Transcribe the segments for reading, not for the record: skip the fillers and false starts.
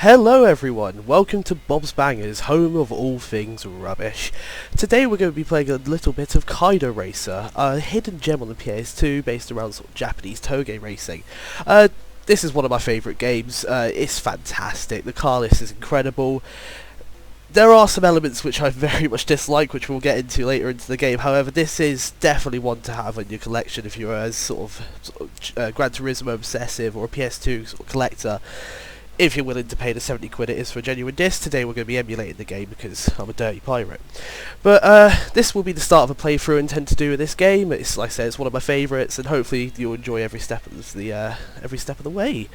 Hello everyone, welcome to Bob's Bangers, home of all things rubbish. Today we're going to be playing a little bit of Kaido Racer, a hidden gem on the PS2 based around sort of Japanese toge racing. This is one of my favourite games. It's fantastic, the car list is incredible. There are some elements which I very much dislike, which we'll get into later into the game. However, this is definitely one to have in your collection if you're a sort of Gran Turismo obsessive or a PS2 sort of collector. If you're willing to pay the 70 quid it is for a genuine disc. Today we're going to be emulating the game because I'm a dirty pirate. But this will be the start of a playthrough I intend to do with this game. It's, like I said, it's one of my favourites, and hopefully you'll enjoy every step of the way.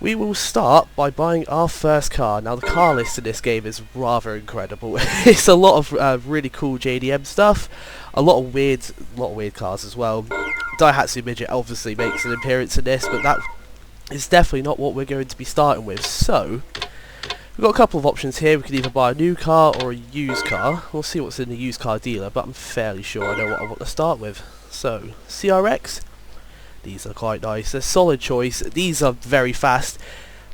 We will start by buying our first car. Now the car list in this game is rather incredible. It's a lot of really cool JDM stuff, a lot of weird cars as well. Daihatsu Midget obviously makes an appearance in this, but that is definitely not what we're going to be starting with. So we've got a couple of options here. We can either buy a new car or a used car. We'll see what's in the used car dealer, but I'm fairly sure I know what I want to start with. So CRX, these are quite nice. They're a solid choice. These are very fast.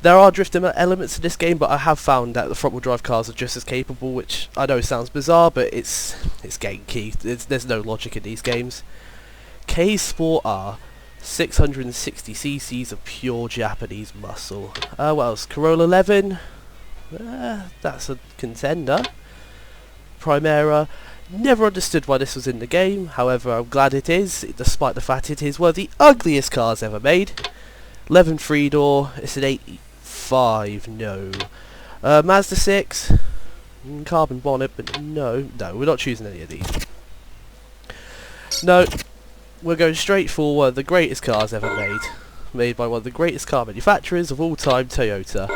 There are drifting elements in this game, but I have found that the front wheel drive cars are just as capable, which I know sounds bizarre, but it's Genki. There's no logic in these games. K Sport R, 660 cc's of pure Japanese muscle. What else? Corolla 11. That's a contender. Primera. Never understood why this was in the game. However, I'm glad it is, despite the fact it is one of the ugliest cars ever made. 11 3-door. It's an 85. No. Mazda 6. Carbon bonnet, but no, we're not choosing any of these. No. We're going straight for one of the greatest cars ever made by one of the greatest car manufacturers of all time, Toyota.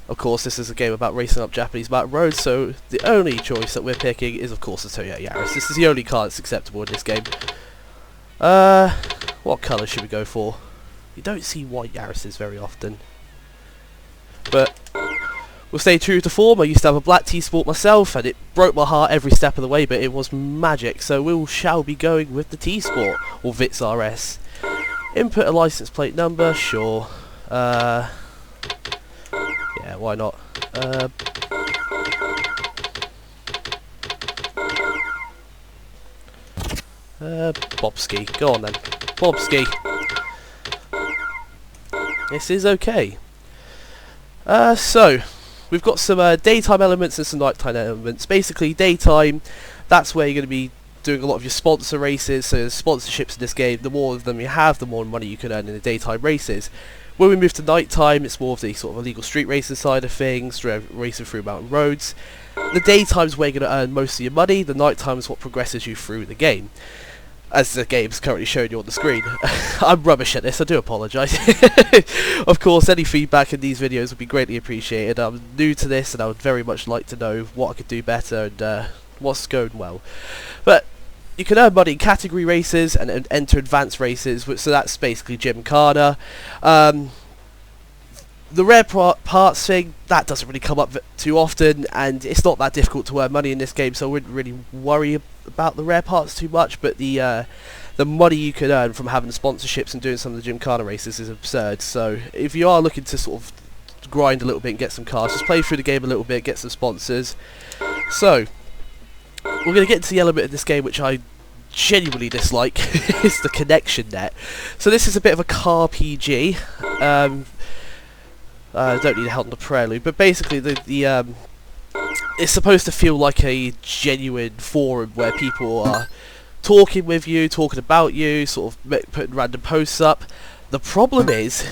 Of course, this is a game about racing up Japanese mountain roads, so the only choice that we're picking is, of course, the Toyota Yaris. This is the only car that's acceptable in this game. What colour should we go for? You don't see white Yarises very often. But we'll stay true to form. I used to have a black T-Sport myself, and it broke my heart every step of the way, but it was magic. So we shall be going with the T-Sport, or Vitz RS. Input a license plate number, sure. Yeah, why not? Bobski. Go on then. Bobski. This is okay. So we've got some daytime elements and some nighttime elements. Basically, daytime, that's where you're going to be doing a lot of your sponsor races. So sponsorships in this game, the more of them you have, the more money you can earn in the daytime races. When we move to nighttime, it's more of the sort of illegal street racing side of things, racing through mountain roads. The daytime's where you're going to earn most of your money. The nighttime is what progresses you through the game, as the game's currently showing you on the screen. I'm rubbish at this, I do apologise. Of course, any feedback in these videos would be greatly appreciated. I'm new to this and I would very much like to know what I could do better and what's going well. But you can earn money in category races and enter advanced races, so that's basically Gymkhana. The rare parts thing, that doesn't really come up too often, and it's not that difficult to earn money in this game, so I wouldn't really worry about the rare parts too much. But the money you can earn from having sponsorships and doing some of the Gymkhana races is absurd. So if you are looking to sort of grind a little bit and get some cars, just play through the game a little bit, get some sponsors. So we're going to get into the element of this game which I genuinely dislike. It's the connection net. So this is a bit of a car PG. Don't need help on the prelude, but basically it's supposed to feel like a genuine forum where people are talking with you, talking about you, sort of putting random posts up. The problem is,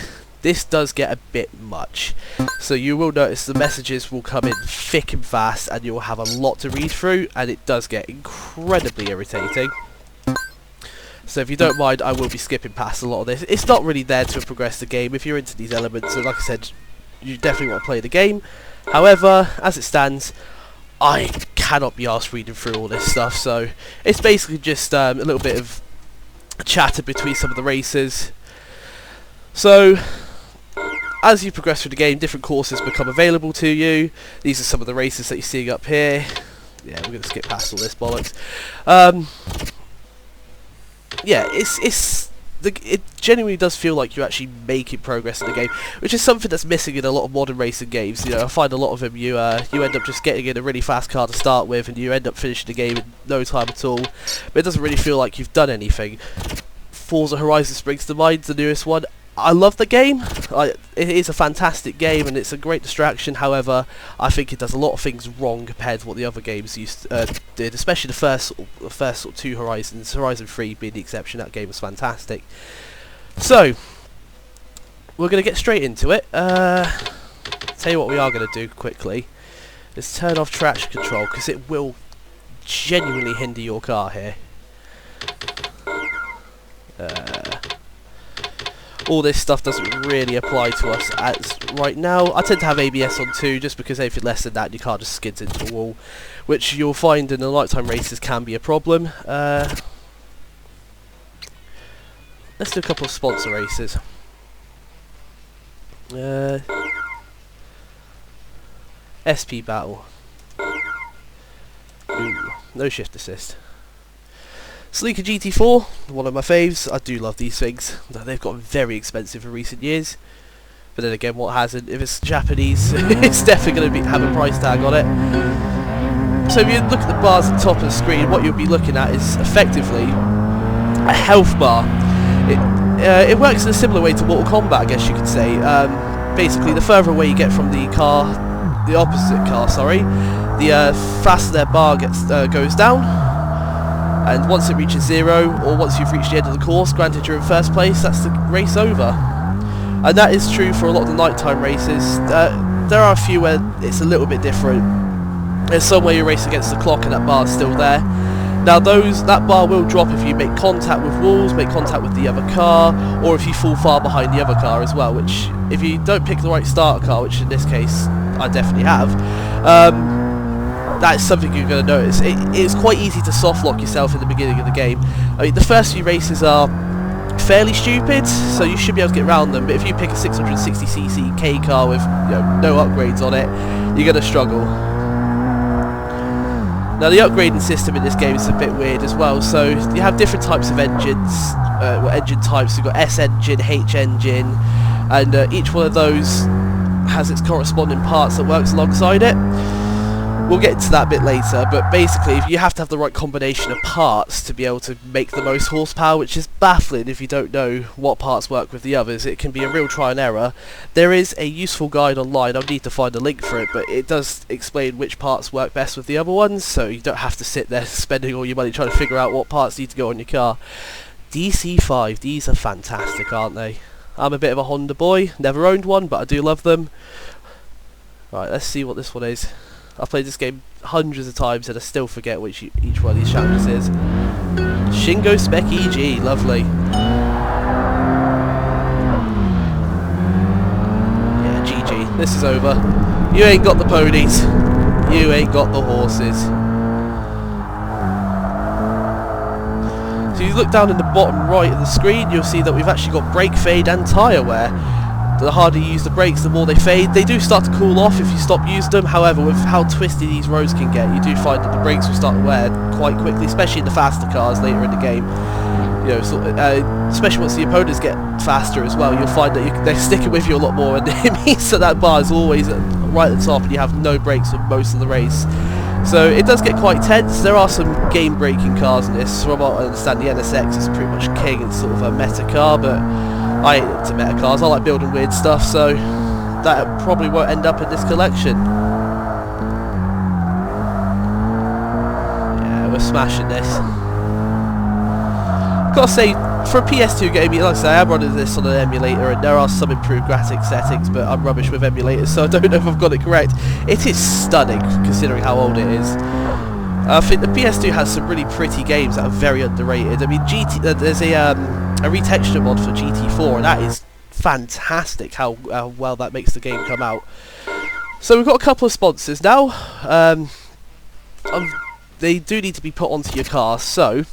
this does get a bit much. So you will notice the messages will come in thick and fast, and you'll have a lot to read through, and it does get incredibly irritating. So if you don't mind, I will be skipping past a lot of this. It's not really there to progress the game. If you're into these elements, so like I said, you definitely want to play the game. However, as it stands, I cannot be arsed reading through all this stuff, so it's basically just a little bit of chatter between some of the racers. So as you progress through the game, different courses become available to you. These are some of the races that you're seeing up here. Yeah, we're going to skip past all this bollocks. Yeah, it's it genuinely does feel like you're actually making progress in the game, which is something that's missing in a lot of modern racing games. You know, I find a lot of them you end up just getting in a really fast car to start with, and you end up finishing the game in no time at all. But it doesn't really feel like you've done anything. Forza Horizon springs to mind, the newest one. I love the game. It is a fantastic game and it's a great distraction. However, I think it does a lot of things wrong compared to what the other games did, especially the first sort of 2 Horizons. Horizon 3 being the exception. That game was fantastic. So we're going to get straight into it. Tell you what we are going to do quickly is turn off traction control, because it will genuinely hinder your car here. All this stuff doesn't really apply to us as right now. I tend to have ABS on too, just because anything less than that your car just skids into a wall, which you'll find in the nighttime races can be a problem. Let's do a couple of sponsor races. SP battle. Ooh, no shift assist. Sleeker GT4, one of my faves. I do love these things. They've gotten very expensive in recent years. But then again, what hasn't? If it's Japanese, it's definitely going to have a price tag on it. So if you look at the bars at the top of the screen, what you'll be looking at is effectively a health bar. It works in a similar way to Mortal Kombat, I guess you could say. Basically, the further away you get from the car, the opposite car, sorry, the faster their bar goes down. And once it reaches 0, or once you've reached the end of the course, granted you're in first place, that's the race over. And that is true for a lot of the nighttime races. There are a few where it's a little bit different. There's some where you race against the clock and that bar's still there. Now that bar will drop if you make contact with walls, make contact with the other car, or if you fall far behind the other car as well, which if you don't pick the right starter car, which in this case I definitely have, that is something you're going to notice. It's quite easy to soft lock yourself in the beginning of the game. I mean, the first few races are fairly stupid, so you should be able to get around them, but if you pick a 660cc K car with no upgrades on it, you're going to struggle. Now the upgrading system in this game is a bit weird as well, so you have different types of engines, engine types. You've got S engine, H engine, and each one of those has its corresponding parts that works alongside it. We'll get into that a bit later, but basically you have to have the right combination of parts to be able to make the most horsepower, which is baffling if you don't know what parts work with the others. It can be a real try and error. There is a useful guide online, I'll need to find a link for it, but it does explain which parts work best with the other ones, so you don't have to sit there spending all your money trying to figure out what parts need to go on your car. DC5, these are fantastic, aren't they? I'm a bit of a Honda boy, never owned one, but I do love them. Right, let's see what this one is. I've played this game hundreds of times and I still forget which each one of these challenges is. Shingo Spec EG, lovely. Yeah, GG, this is over. You ain't got the ponies. You ain't got the horses. So you look down in the bottom right of the screen, you'll see that we've actually got brake fade and tyre wear. The harder you use the brakes, the more they fade. They do start to cool off if you stop using them. However, with how twisty these roads can get, you do find that the brakes will start to wear quite quickly, especially in the faster cars later in the game. You know, especially once the opponents get faster as well, you'll find that they're sticking with you a lot more, and it means that bar is always right at the top, and you have no brakes for most of the race. So it does get quite tense. There are some game-breaking cars in this. From what I understand, the NSX is pretty much king. It's sort of a meta car, but I ain't into meta cars. I like building weird stuff, so that probably won't end up in this collection. Yeah, we're smashing this. Gotta say, for a PS2 game, like I say, I am running this on an emulator, and there are some improved graphic settings, but I'm rubbish with emulators, so I don't know if I've got it correct. It is stunning, considering how old it is. I think the PS2 has some really pretty games that are very underrated. I mean, there's a retexture mod for GT4, and that is fantastic how well that makes the game come out. So we've got a couple of sponsors now. They do need to be put onto your car, so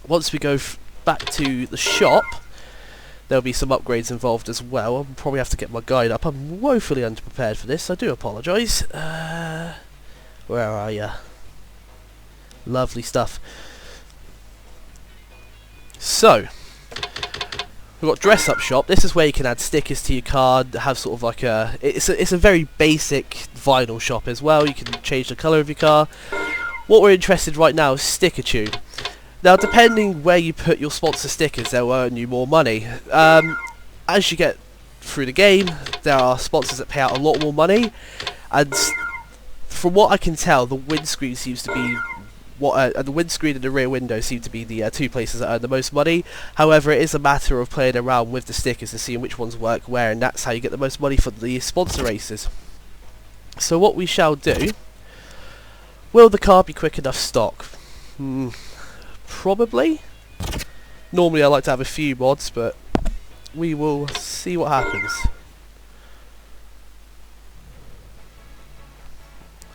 once we go back to the shop, there'll be some upgrades involved as well. I'll probably have to get my guide up. I'm woefully underprepared for this, I do apologise. Where are you? Lovely stuff. So, We've got dress up shop. This is where you can add stickers to your car, have sort of like it's a very basic vinyl shop as well. You can change the colour of your car. What we're interested right now is sticker tune. Now, depending where you put your sponsor stickers, they'll earn you more money. As you get through the game, there are sponsors that pay out a lot more money, and from what I can tell, the windscreen seems to be the windscreen and the rear window seem to be the two places that earn the most money. However, it is a matter of playing around with the stickers and seeing which ones work where, and that's how you get the most money for the sponsor races. So what we shall do, will the car be quick enough stock? Probably. Normally I like to have a few mods, but we will see what happens.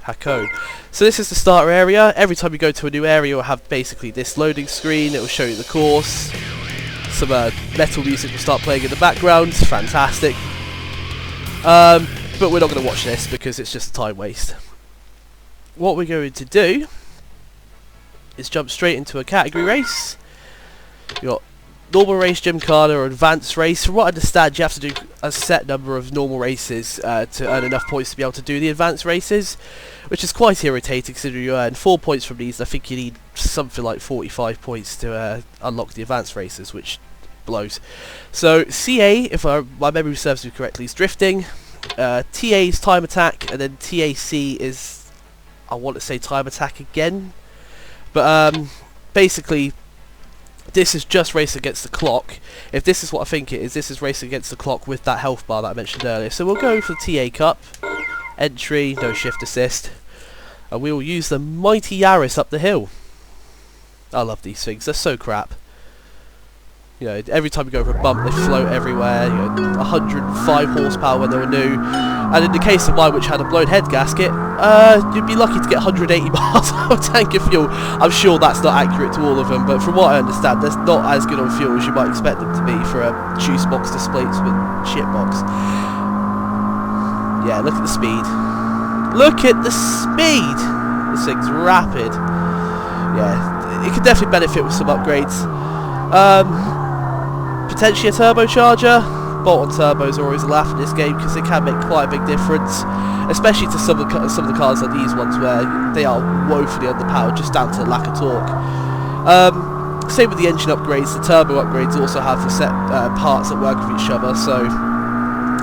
Hakone. So this is the starter area. Every time you go to a new area, you'll have basically this loading screen. It will show you the course. Some metal music will start playing in the background. Fantastic. But we're not going to watch this because it's just a time waste. What we're going to do is jump straight into a category race. You've got normal race, gymkhana, or advanced race. From what I understand, you have to do a set number of normal races to earn enough points to be able to do the advanced races, which is quite irritating considering you earn 4 points from these. I think you need something like 45 points to unlock the advanced races, which blows. So CA, if my memory serves me correctly, is drifting. TA is time attack, and then TAC is, I want to say, time attack again. But basically, this is just race against the clock. If this is what I think it is, this is race against the clock with that health bar that I mentioned earlier. So we'll go for the TA Cup. Entry, no shift assist. And we will use the mighty Yaris up the hill. I love these things, they're so crap. You know, every time you go over a bump, they float everywhere. You know, 105 horsepower when they were new. And in the case of mine, which had a blown head gasket, you'd be lucky to get 180 miles out of tank of fuel. I'm sure that's not accurate to all of them, but from what I understand, that's not as good on fuel as you might expect them to be for a juice box displacement shit box. Yeah, look at the speed. Look at the speed! This thing's rapid. Yeah, it could definitely benefit with some upgrades. Potentially a turbocharger. Bolt-on turbos are always a laugh in this game because they can make quite a big difference, especially to some of the cars like these ones where they are woefully underpowered just down to lack of torque. Same with the engine upgrades. The turbo upgrades also have the set parts that work with each other, so,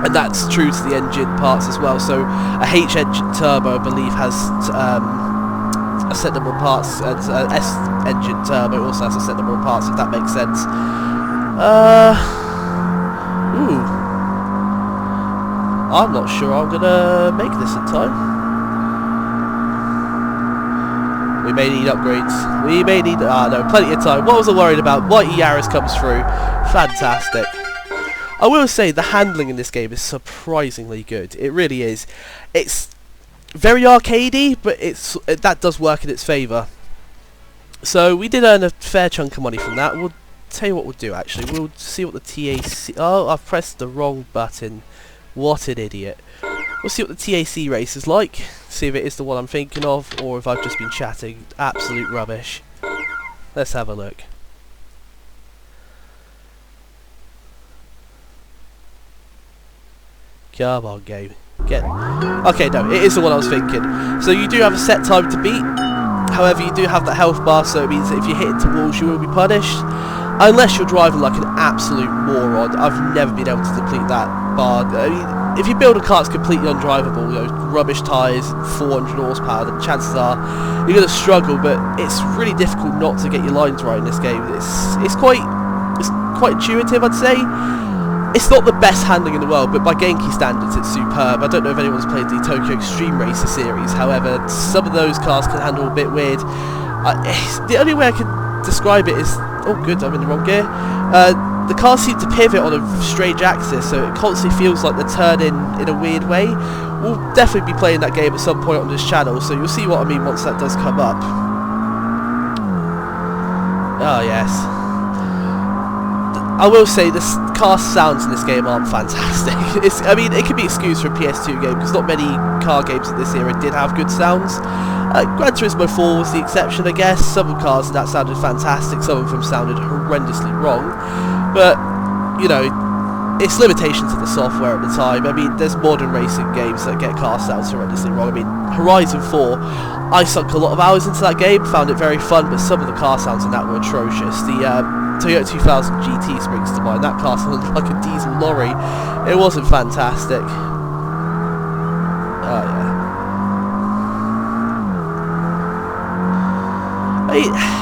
and that's true to the engine parts as well. So a H engine turbo, I believe, has a set number of parts, and S engine turbo also has a set number of parts, if that makes sense. Ooh. I'm not sure I'm gonna make this in time. We may need upgrades. We may need... no, plenty of time. What was I worried about? Mighty Yaris comes through. Fantastic. I will say the handling in this game is surprisingly good. It really is. It's very arcadey, but that does work in its favour. So we did earn a fair chunk of money from that. We'll tell you what we'll do actually. We'll see what the TAC... Oh, I've pressed the wrong button. What an idiot. We'll see what the TAC race is like. See if it is the one I'm thinking of, or if I've just been chatting absolute rubbish. Let's have a look. Come on, game. Okay, no, it is the one I was thinking. So you do have a set time to beat. However, you do have that health bar, so it means that if you hit into walls, you will be punished. Unless you're driving like an absolute moron. I've never been able to deplete that bar. I mean, if you build a car that's completely undrivable, you know, rubbish tyres, 400 horsepower, then chances are you're going to struggle. But it's really difficult not to get your lines right in this game. It's quite intuitive, I'd say. It's not the best handling in the world, but by Genki standards, it's superb. I don't know if anyone's played the Tokyo Extreme Racer series. However, some of those cars can handle a bit weird. The only way I can describe it is... Oh, good, I'm in the wrong gear. The cars seem to pivot on a strange axis, so it constantly feels like they're turning in a weird way. We'll definitely be playing that game at some point on this channel, so you'll see what I mean once that does come up. Oh, yes. I will say, the car sounds in this game aren't fantastic. I mean, it can be excused for a PS2 game, because not many car games in this era did have good sounds. Gran Turismo 4 was the exception, I guess. Some cars that sounded fantastic, some of them sounded horrendously wrong. But you know, it's limitations of the software at the time. I mean, there's modern racing games that get car sounds horrendously wrong. I mean, Horizon 4, I sunk a lot of hours into that game, found it very fun, but some of the car sounds in that were atrocious. The Toyota 2000 GT springs to mind. That car sounded like a diesel lorry. It wasn't fantastic. Oh yeah.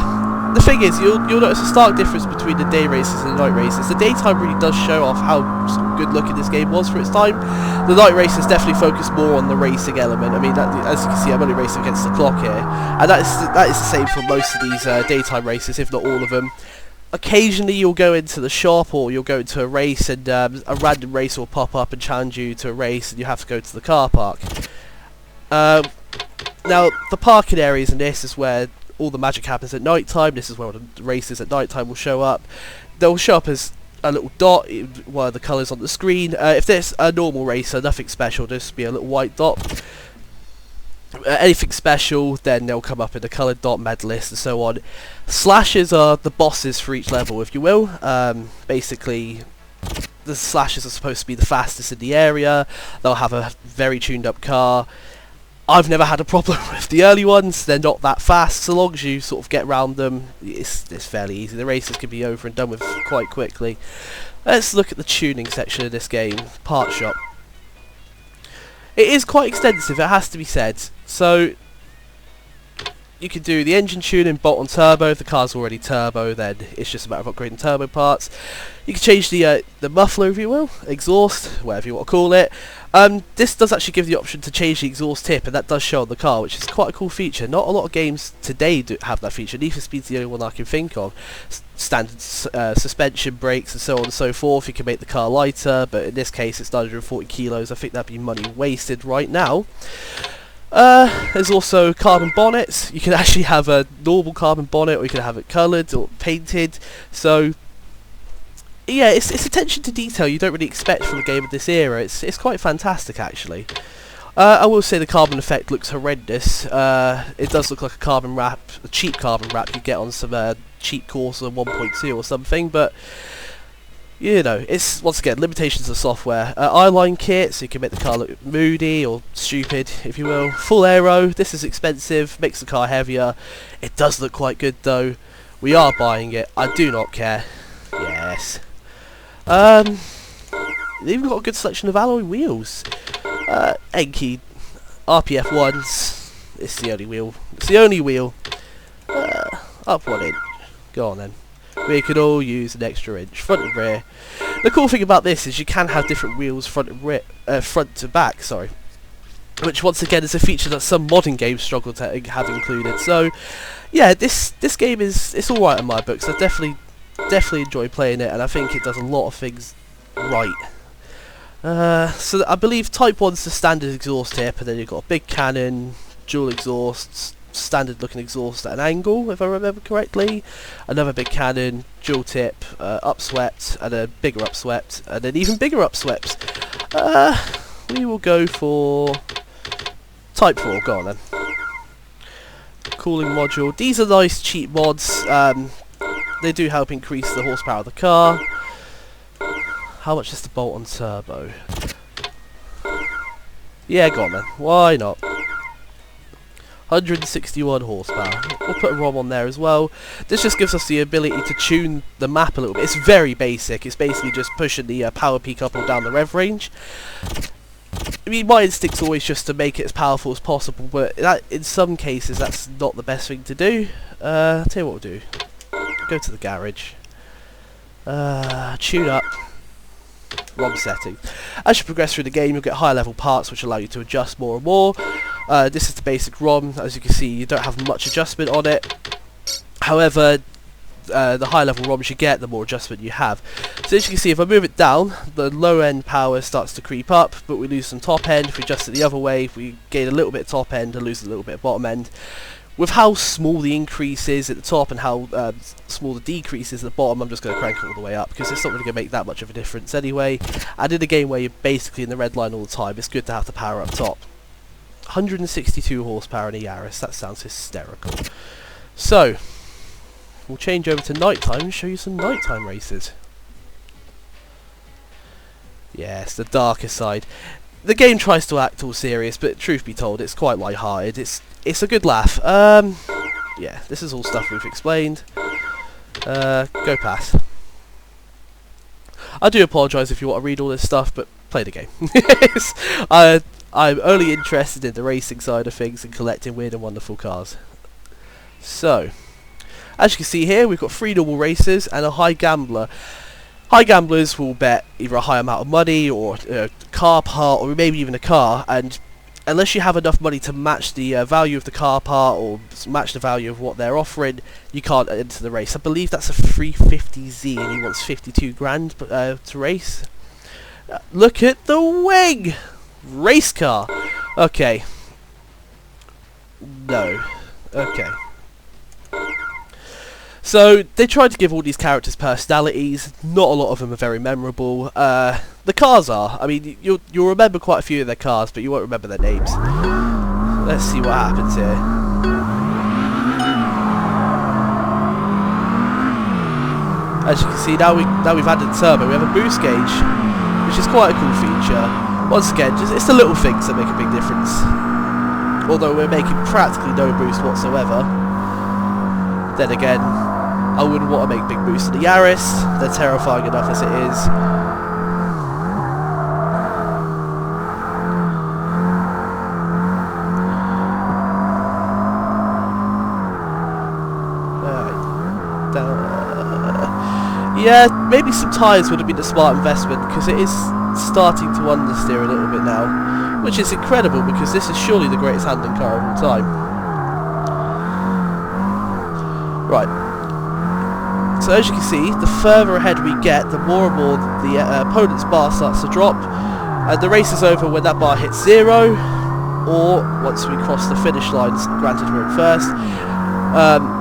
The thing is, you'll notice a stark difference between the day races and the night races. The daytime really does show off how sort of good looking this game was for its time. The night races definitely focus more on the racing element. I mean, as you can see, I'm only racing against the clock here, and that is the same for most of these daytime races, if not all of them. Occasionally you'll go into the shop or you'll go into a race, and a random racer will pop up and challenge you to a race, and you have to go to the car park. Now, the parking areas in this is where all the magic happens at night time. This is where the races at night time will show up. They'll show up as a little dot, one of the colours on the screen. If there's a normal racer, nothing special, just be a little white dot. Anything special, then they'll come up in a coloured dot, medalist, and so on. Slashes are the bosses for each level, if you will. Basically, the slashes are supposed to be the fastest in the area. They'll have a very tuned up car. I've never had a problem with the early ones. They're not that fast. So long as you sort of get around them, it's fairly easy. The races can be over and done with quite quickly. Let's look at the tuning section of this game, part shop. It is quite extensive, it has to be said. So you can do the engine tuning, bolt on turbo. If the car's already turbo, then it's just a matter of upgrading turbo parts. You can change the muffler, if you will, exhaust, whatever you want to call it. This does actually give the option to change the exhaust tip, and that does show on the car, which is quite a cool feature. Not a lot of games today do have that feature. Need for Speed's the only one I can think of. Standard suspension, brakes, and so on and so forth. You can make the car lighter, but in this case it's 940 kilos. I think that'd be money wasted right now. There's also carbon bonnets. You can actually have a normal carbon bonnet, or you can have it coloured or painted. So yeah, it's attention to detail you don't really expect from a game of this era. It's quite fantastic, actually. I will say the carbon effect looks horrendous. It does look like a carbon wrap, a cheap carbon wrap you get on some cheap Corsa 1.2 or something, but you know, it's once again limitations of software. Eyeline kit, so you can make the car look moody or stupid, if you will. Full aero. This is expensive, makes the car heavier. It does look quite good though. We are buying it. I do not care. Yes. They've even got a good selection of alloy wheels. Enki RPF ones. It's the only wheel. It's the only wheel. Up 1 inch. Go on then. We could all use an extra inch, front and rear. The cool thing about this is you can have different wheels front and rear, front to back. Sorry, which once again is a feature that some modern games struggle to have included. So, yeah, this game it's all right in my books. I definitely enjoy playing it, and I think it does a lot of things right. So I believe Type 1's the standard exhaust tip, and then you've got a big cannon, dual exhausts, standard looking exhaust at an angle, if I remember correctly. Another big cannon, dual tip, upswept, and a bigger upswept, and then even bigger upswept. We will go for Type 4, go on then. Cooling module. These are nice cheap mods. They do help increase the horsepower of the car. How much is the bolt on turbo? Yeah, go on then. Why not? 161 horsepower. We'll put a ROM on there as well. This just gives us the ability to tune the map a little bit. It's very basic. It's basically just pushing the power peak up or down the rev range. I mean, my instinct's always just to make it as powerful as possible, but that, in some cases that's not the best thing to do. I'll tell you what we'll do. Go to the garage. Tune up. ROM setting. As you progress through the game, you'll get higher level parts which allow you to adjust more and more. This is the basic ROM. As you can see, you don't have much adjustment on it. However, the higher level ROMs you get, the more adjustment you have. So as you can see, if I move it down, the low end power starts to creep up, but we lose some top end. If we adjust it the other way, we gain a little bit of top end and lose a little bit of bottom end. With how small the increase is at the top and how small the decrease is at the bottom, I'm just going to crank it all the way up, because it's not really going to make that much of a difference anyway. And in a game where you're basically in the red line all the time, it's good to have the power up top. 162 horsepower in a Yaris, that sounds hysterical. So, we'll change over to nighttime and show you some nighttime races. Yes, the darker side. The game tries to act all serious, but truth be told, it's quite light-hearted. It's a good laugh. Yeah, this is all stuff we've explained. Go past. I do apologise if you want to read all this stuff, but play the game. I'm only interested in the racing side of things and collecting weird and wonderful cars. So, as you can see here, we've got 3 normal racers and a high gambler. High gamblers will bet either a high amount of money or a car part or maybe even a car, and unless you have enough money to match the value of the car part or match the value of what they're offering, you can't enter the race. I believe that's a 350Z and he wants 52 grand to race. Look at the wing! Race car! Okay. No. Okay. So, they tried to give all these characters personalities. Not a lot of them are very memorable. The cars are. I mean, you'll remember quite a few of their cars, but you won't remember their names. Let's see what happens here. As you can see, now we've added turbo. We have a boost gauge, which is quite a cool feature. Once again, it's the little things that make a big difference. Although we're making practically no boost whatsoever. Then again, I wouldn't want to make big boosts in the Yaris. They're terrifying enough as it is. Yeah, maybe some tyres would have been a smart investment, because it is starting to understeer a little bit now, which is incredible because this is surely the greatest handling car of all time. Right, so as you can see, the further ahead we get, the more and more the opponent's bar starts to drop, and the race is over when that bar hits 0, or once we cross the finish lines, granted we're in first.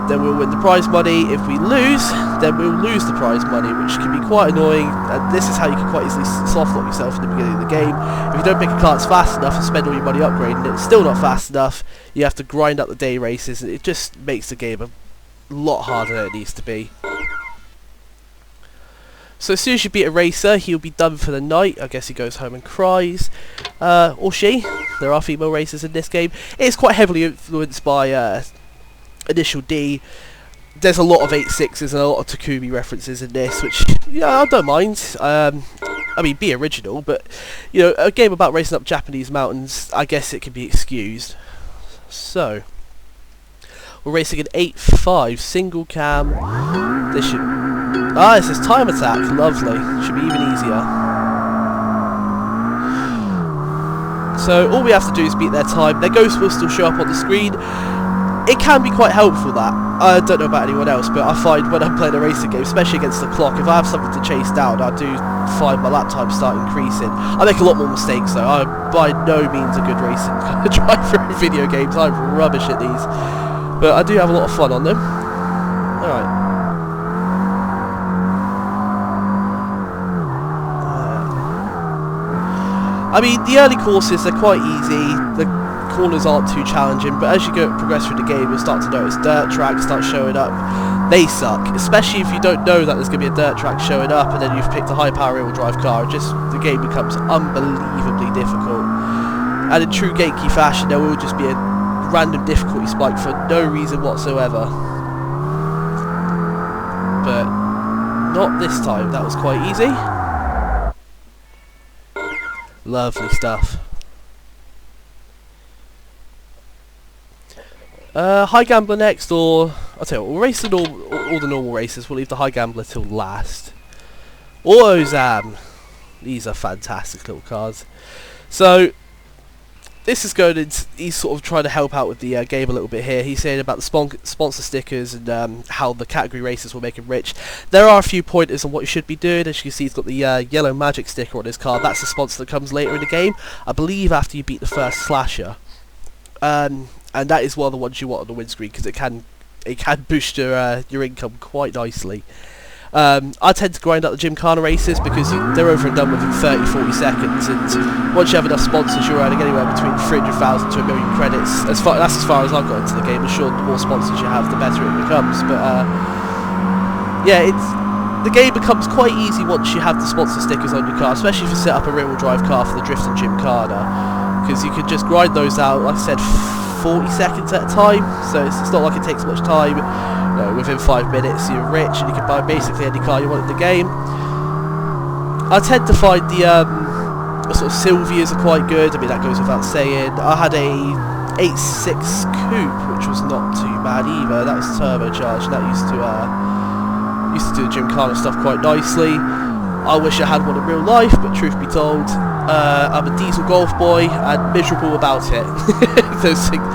Then we'll win the prize money. If we lose, then we'll lose the prize money, which can be quite annoying, and this is how you can quite easily soft lock yourself in the beginning of the game. If you don't pick a car that's fast enough and spend all your money upgrading it, it's still not fast enough, you have to grind out the day races, and it just makes the game a lot harder than it needs to be. So as soon as you beat a racer, he'll be done for the night. I guess he goes home and cries. Or she. There are female racers in this game. It's quite heavily influenced by Initial D. There's a lot of 8.6s and a lot of Takumi references in this, which, yeah, I don't mind. I mean, be original, but, you know, a game about racing up Japanese mountains, I guess it can be excused. So, we're racing an 8.5 single cam. This should... Ah, it says time attack. Lovely. Should be even easier. So, all we have to do is beat their time. Their ghost will still show up on the screen. It can be quite helpful, that. I don't know about anyone else, but I find when I'm playing a racing game, especially against the clock, if I have something to chase down, I do find my lap time start increasing. I make a lot more mistakes, though. I'm by no means a good racing driver in video games. I'm rubbish at these. But I do have a lot of fun on them. Alright. I mean, the early courses are quite easy. The corners aren't too challenging, but as you progress through the game, you'll start to notice dirt tracks start showing up. They suck, especially if you don't know that there's going to be a dirt track showing up, and then you've picked a high-power rear-wheel drive car. The game becomes unbelievably difficult. And in true Genki fashion, there will just be a random difficulty spike for no reason whatsoever. But not this time. That was quite easy. Lovely stuff. High Gambler next, or... I'll tell you what, we'll race all the normal races. We'll leave the High Gambler till last. Ozam! These are fantastic little cars. So, this is going into... He's sort of trying to help out with the game a little bit here. He's saying about the sponsor stickers and how the category races will make him rich. There are a few pointers on what you should be doing. As you can see, he's got the yellow magic sticker on his car. That's the sponsor that comes later in the game. I believe after you beat the first slasher. And that is one of the ones you want on the windscreen, because it can boost your income quite nicely. I tend to grind out the Gymkhana races because they're over and done within 30-40 seconds, and once you have enough sponsors, you're earning anywhere between 300,000 to 1 million credits. That's as far as I've got into the game. I'm sure the more sponsors you have, the better it becomes. But yeah, the game becomes quite easy once you have the sponsor stickers on your car, especially if you set up a rear-wheel drive car for the Drift and Gymkhana, because you can just grind those out, like I said, 40 seconds at a time, so it's not like it takes much time. You know, within 5 minutes you're rich and you can buy basically any car you want in the game. I tend to find the sort of Sylvias are quite good. I mean, that goes without saying. I had a 86 coupe, which was not too bad either. That was turbocharged. That used to do the Gymkhana stuff quite nicely. I wish I had one in real life, but truth be told, I'm a diesel golf boy and miserable about it. Those things.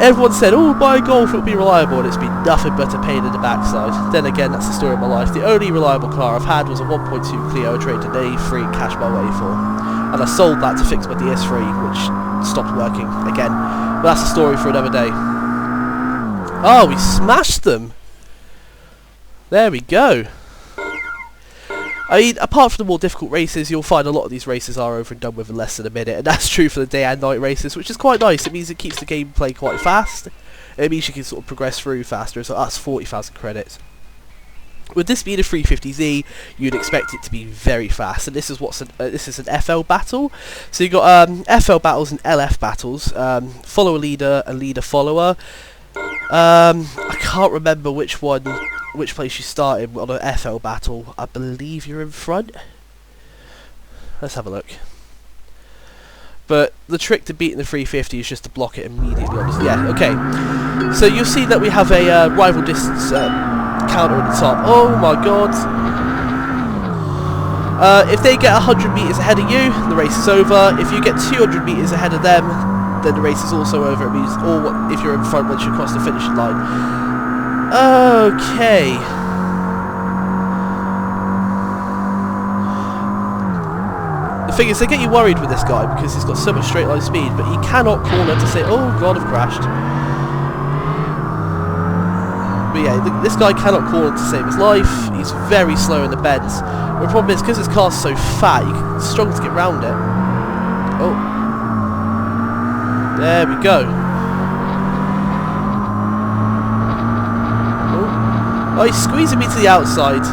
Everyone said, oh, buy a golf, it'll be reliable, and it's been nothing but a pain in the backside. Then again, that's the story of my life. The only reliable car I've had was a 1.2 Clio I traded an A3 and cashed my way for. And I sold that to fix my DS3, which stopped working again. But that's a story for another day. Oh, we smashed them! There we go. I mean, apart from the more difficult races, you'll find a lot of these races are over and done with in less than a minute, and that's true for the day and night races, which is quite nice. It means it keeps the gameplay quite fast. It means you can sort of progress through faster, so that's 40,000 credits. With this being a 350Z, you'd expect it to be very fast, and this is this is an FL battle. So you've got FL battles and LF battles, follower leader and leader follower. I can't remember which place you started on an FL battle. I believe you're in front. Let's have a look. But the trick to beating the 350 is just to block it immediately. Yeah, okay. So you'll see that we have a rival distance counter at the top. Oh my god. If they get 100 meters ahead of you, the race is over. If you get 200 meters ahead of them, then the race is also over. It means if you're in front once you cross the finishing line. Okay. The thing is, they get you worried with this guy because he's got so much straight line speed, but he cannot corner to say, oh god, I've crashed. But yeah, this guy cannot corner to save his life. He's very slow in the bends. But the problem is, because his car's so fat, you struggle to get round it. Oh. There we go. Oh, he's squeezing me to the outside.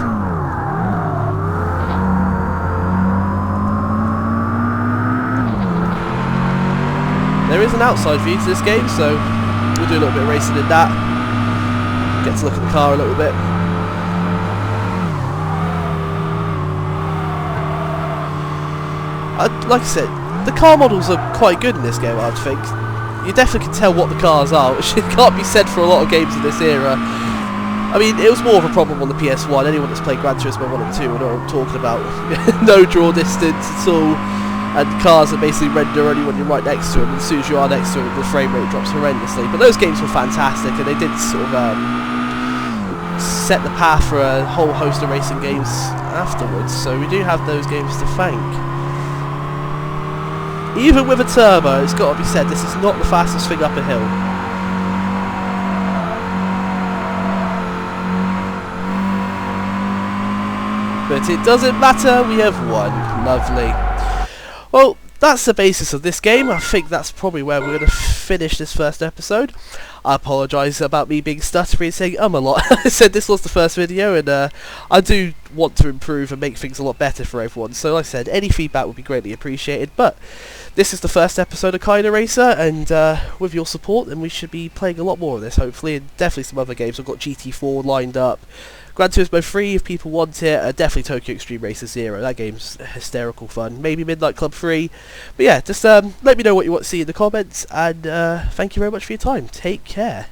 There is an outside view to this game, so we'll do a little bit of racing in that. Get to look at the car a little bit. Like I said, the car models are quite good in this game, I think. You definitely can tell what the cars are, which can't be said for a lot of games in this era. I mean, it was more of a problem on the PS1. Anyone that's played Gran Turismo 1 and 2 will know what I'm talking about. No draw distance at all, and cars that basically render only when you're right next to them, and as soon as you are next to them, the frame rate drops horrendously. But those games were fantastic, and they did sort of set the path for a whole host of racing games afterwards, so we do have those games to thank. Even with a turbo, it's got to be said, this is not the fastest thing up a hill. But it doesn't matter, we have won. Lovely. Well, that's the basis of this game. I think that's probably where we're going to finish this first episode. I apologise about me being stuttery and saying a lot. I said this was the first video, and I do want to improve and make things a lot better for everyone. So like I said, any feedback would be greatly appreciated. But this is the first episode of Kaido Racer, and with your support, then we should be playing a lot more of this, hopefully, and definitely some other games. I've got GT4 lined up. Gran Turismo 3 if people want it, definitely Tokyo Extreme Racer 0, that game's hysterical fun, maybe Midnight Club 3, but yeah, just let me know what you want to see in the comments, and thank you very much for your time, take care.